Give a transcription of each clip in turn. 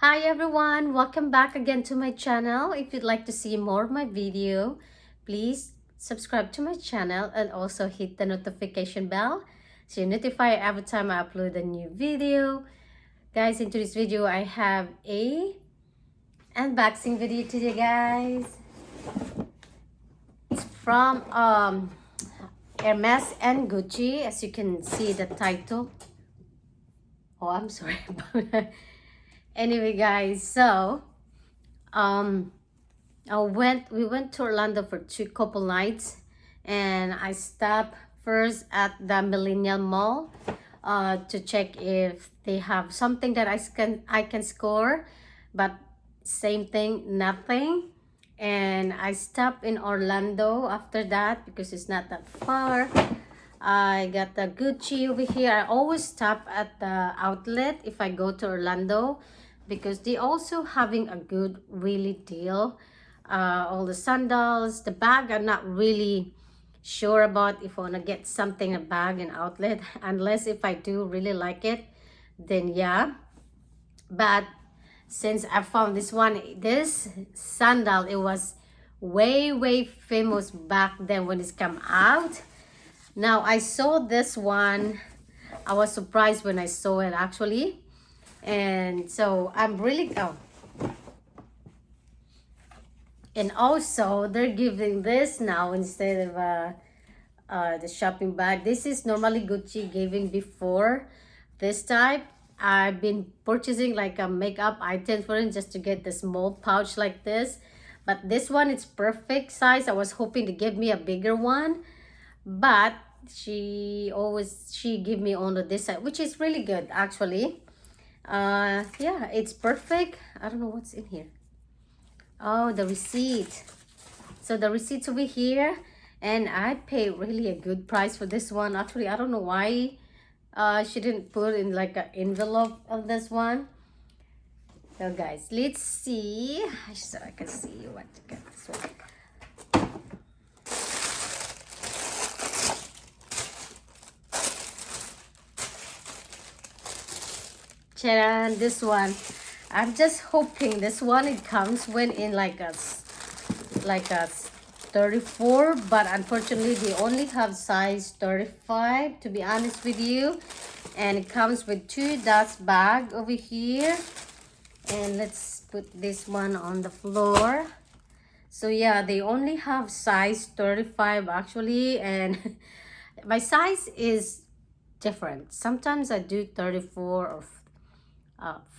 Hi everyone, welcome back again to my channel. If you'd like to see more of my video, please subscribe to my channel and also hit the notification bell so you're notified every time I upload a new video. Guys, in today's video I have a unboxing video today, guys. It's from Hermes and Gucci, as you can see the title. Oh, I'm sorry about that. Anyway, guys, so we went to Orlando for two couple nights, and I stopped first at the Millennial Mall to check if they have something that I can score, but same thing, nothing. And I stopped in Orlando after that because it's not that far. I got the Gucci over here. I always stop at the outlet if I go to Orlando because they also having a good really deal. All the sandals, the bag, I'm not really sure about if I want to get something, a bag in outlet, unless if I do really like it, then yeah. But since I found this sandal, it was way famous back then when it's come out. Now I saw this one. I was surprised when I saw it actually. And so I'm really and also they're giving this now instead of the shopping bag. This is normally Gucci giving before this type. I've been purchasing like a makeup item for it just to get the small pouch like this, but this one is perfect size. I was hoping to give me a bigger one, but she give me only this side, which is really good actually. Yeah, it's perfect. I don't know what's in here. Oh, the receipt. So the receipt's over here, and I paid really a good price for this one. Actually, I don't know why she didn't put in like an envelope of this one. So guys, let's see so I can see what to get this one. Charan, this one. I'm just hoping this one it comes when in like a 34, but unfortunately they only have size 35, to be honest with you. And it comes with two dust bag over here, and let's put this one on the floor. So yeah, they only have size 35 actually, and my size is different. Sometimes I do 34 or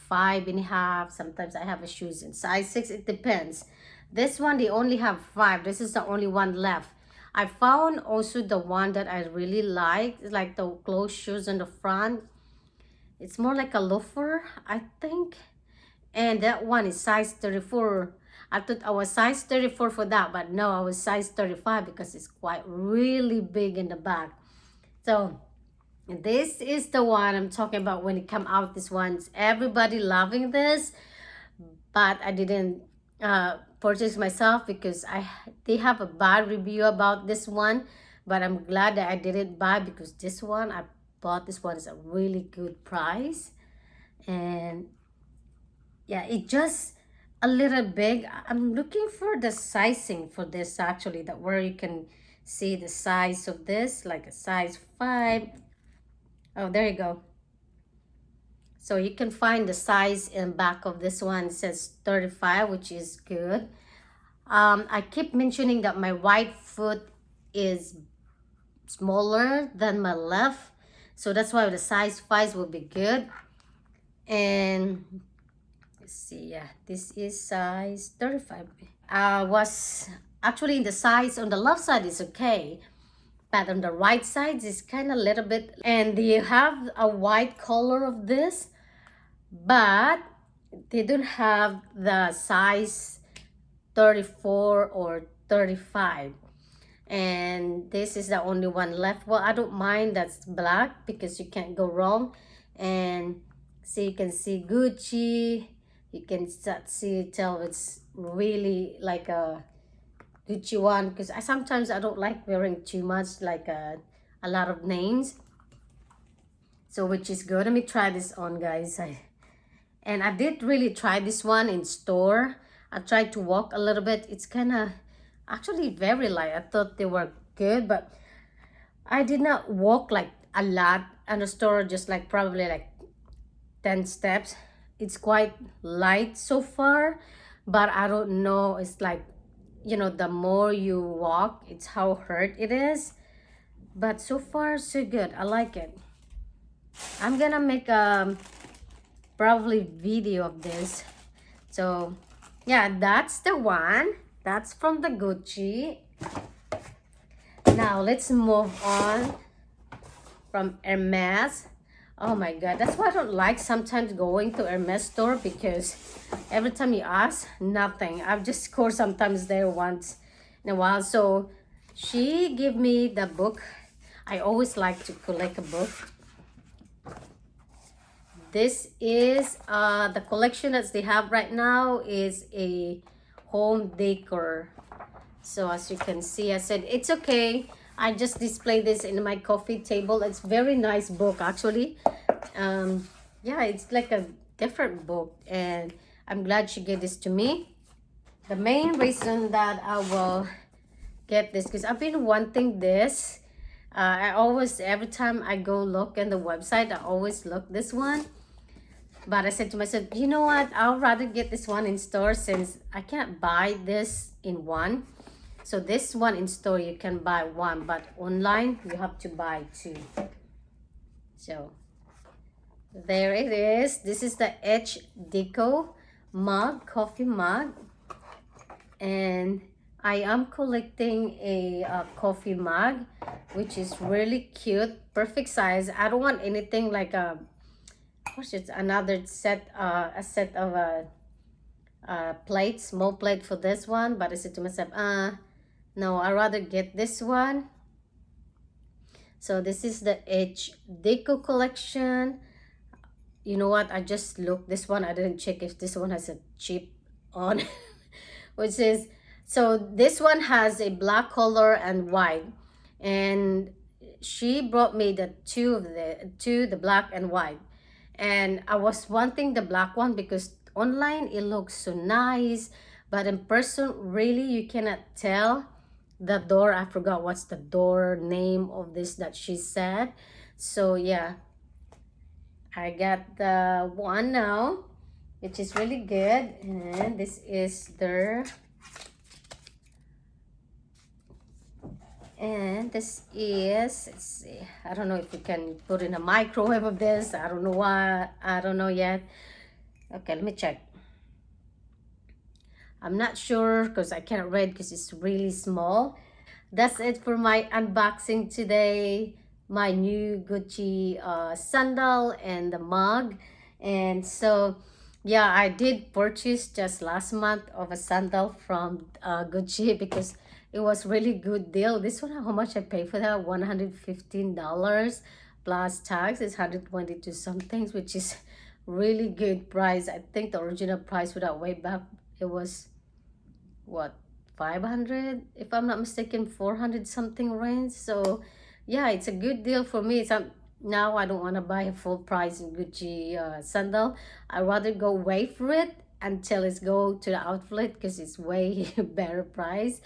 5.5. Sometimes I have a shoes in size 6. It depends. This one they only have 5. This is the only one left. I found also the one that I really like. It's like the closed shoes in the front. It's more like a loafer, I think. And that one is size 34. I thought I was size 34 for that, but no, I was size 35 because it's quite really big in the back. So this is the one I'm talking about when it come out. This one's everybody loving this, but I didn't purchase myself because they have a bad review about this one. But I'm glad that I didn't buy because this one I bought. This one is a really good price, and yeah, it just a little big. I'm looking for the sizing for this actually, that where you can see the size of this, like a size 5. Oh, there you go. So you can find the size in back of this one. It says 35, which is good. I keep mentioning that my right foot is smaller than my left, so that's why the size 5 will be good. And let's see, yeah, this is size 35. Was actually in the size on the left side is okay, but on the right side is kind of a little bit. And they have a white color of this, but they don't have the size 34 or 35, and this is the only one left. Well, I don't mind that's black because you can't go wrong. And so you can see Gucci, you can tell it's really like a Gucci one, because sometimes I don't like wearing too much like a lot of names. So which is good. Let me try this on, guys. And I did really try this one in store. I tried to walk a little bit. It's kind of actually very light. I thought they were good, but I did not walk like a lot in the store, just like probably like 10 steps. It's quite light so far, but I don't know. It's like, you know, the more you walk, it's how hurt it is. But so far, so good. I like it. I'm gonna make a probably video of this. So yeah, that's the one. That's from the Gucci. Now let's move on from Hermes. Oh my god, that's why I don't like sometimes going to Hermes store, because every time you ask, nothing. I've just scored sometimes there once in a while. So she gave me the book. I always like to collect a book. This is the collection that they have right now is a home decor. So as you can see, I said it's okay, I just display this in my coffee table. It's very nice book actually. Yeah, it's like a different book, and I'm glad she gave this to me. The main reason that I will get this, because I've been wanting this. I always, every time I go look in the website, I always look this one. But I said to myself, you know what? I'll rather get this one in store, since I can't buy this in one. So this one in store, you can buy one, but online, you have to buy two. So there it is. This is the H Deco mug, coffee mug. And I am collecting a coffee mug, which is really cute, perfect size. I don't want anything like a, what's it, another set, a set of plate, small plate for this one. But I said to myself, no, I rather get this one. So this is the H Deco collection. You know what? I just looked this one. I didn't check if this one has a chip on, which is, so this one has a black color and white. And she brought me the the black and white. And I was wanting the black one because online it looks so nice, but in person really you cannot tell the door. I forgot what's the door name of this that she said. So yeah, I got the one now, which is really good. And this is their, and this is, let's see, I don't know if you can put in a microwave of this. I don't know why, I don't know yet. Okay, let me check. I'm not sure because I can't read because it's really small. That's it for my unboxing today. My new Gucci sandal and the mug. And so yeah, I did purchase just last month of a sandal from Gucci, because it was really good deal. This one, how much I paid for that? $115 plus tax is 122 something, which is really good price. I think the original price for that way back, it was what, 500 if I'm not mistaken, 400 something range. So yeah, it's a good deal for me. Now I don't want to buy a full price Gucci sandal. I rather go wait for it until it's go to the outlet, because it's way better price.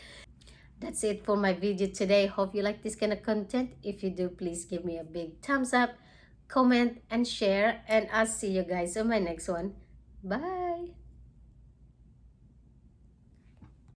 That's it for my video today. Hope you like this kind of content. If you do, please give me a big thumbs up, comment and share, and I'll see you guys on my next one. Bye.